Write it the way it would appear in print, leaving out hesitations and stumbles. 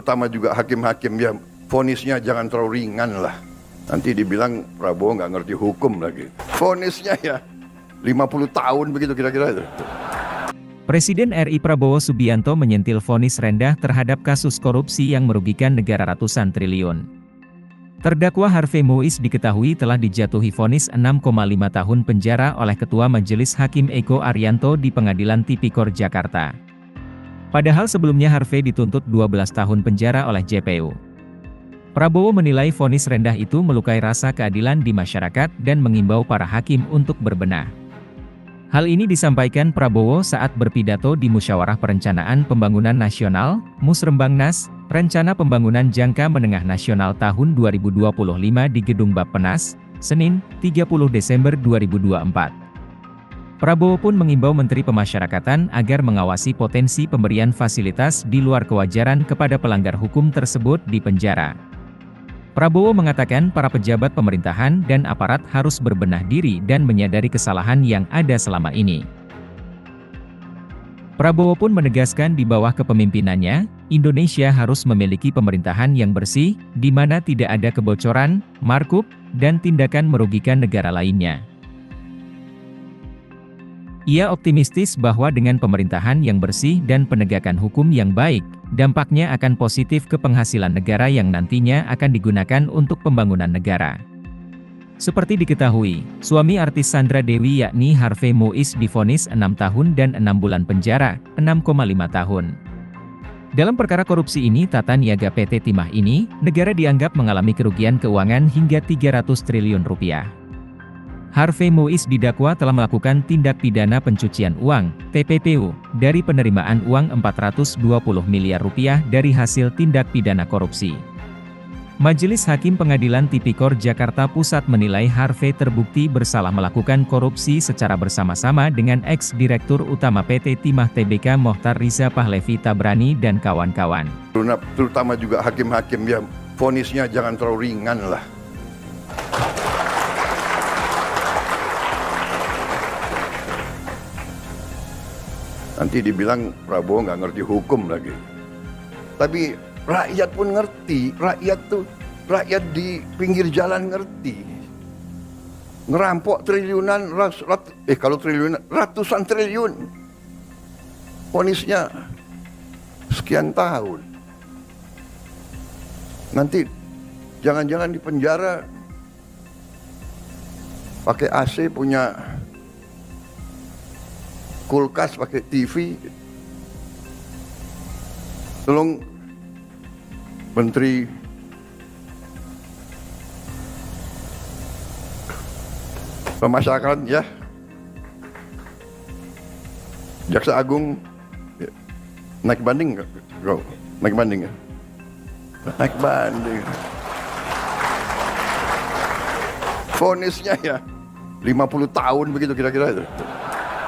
terutama juga hakim-hakim ya, vonisnya jangan terlalu ringan lah. Nanti dibilang Prabowo nggak ngerti hukum lagi. Vonisnya ya 50 tahun begitu kira-kira itu. Presiden RI Prabowo Subianto menyentil vonis rendah terhadap kasus korupsi yang merugikan negara ratusan triliun. Terdakwa Harvey Mois diketahui telah dijatuhi vonis 6,5 tahun penjara oleh Ketua Majelis Hakim Eko Arianto di Pengadilan Tipikor Jakarta. Padahal sebelumnya Harvey dituntut 12 tahun penjara oleh JPU. Prabowo menilai vonis rendah itu melukai rasa keadilan di masyarakat dan mengimbau para hakim untuk berbenah. Hal ini disampaikan Prabowo saat berpidato di Musyawarah Perencanaan Pembangunan Nasional, Musrembangnas, Rencana Pembangunan Jangka Menengah Nasional tahun 2025 di Gedung Bappenas, Senin, 30 Desember 2024. Prabowo pun mengimbau Menteri Pemasyarakatan agar mengawasi potensi pemberian fasilitas di luar kewajaran kepada pelanggar hukum tersebut di penjara. Prabowo mengatakan para pejabat pemerintahan dan aparat harus berbenah diri dan menyadari kesalahan yang ada selama ini. Prabowo pun menegaskan di bawah kepemimpinannya, Indonesia harus memiliki pemerintahan yang bersih, di mana tidak ada kebocoran, markup, dan tindakan merugikan negara lainnya. Ia optimistis bahwa dengan pemerintahan yang bersih dan penegakan hukum yang baik, dampaknya akan positif ke penghasilan negara yang nantinya akan digunakan untuk pembangunan negara. Seperti diketahui, suami artis Sandra Dewi yakni Harvey Mois divonis 6 tahun dan 6 bulan penjara, 6,5 tahun. Dalam perkara korupsi ini tata niaga PT Timah ini, negara dianggap mengalami kerugian keuangan hingga 300 triliun rupiah. Harvey Mois didakwa telah melakukan tindak pidana pencucian uang, TPPU, dari penerimaan uang 420 miliar rupiah dari hasil tindak pidana korupsi. Majelis Hakim Pengadilan Tipikor Jakarta Pusat menilai Harvey terbukti bersalah melakukan korupsi secara bersama-sama dengan ex-direktur utama PT Timah Tbk Mohtar Riza Pahlevi Tabrani dan kawan-kawan. Terutama juga hakim-hakim ya, vonisnya jangan terlalu ringan lah. Nanti dibilang Prabowo nggak ngerti hukum lagi. Tapi rakyat pun ngerti, rakyat di pinggir jalan ngerti. Ngerampok triliunan, kalau triliunan, ratusan triliun. Vonisnya sekian tahun. Nanti jangan-jangan di penjara pakai AC, punya kulkas, pakai TV. Tolong Menteri Pemasyarakatan ya, Jaksa Agung ya, naik banding nggak? Naik banding ya? Naik banding. Vonisnya ya 50 tahun begitu kira-kira itu.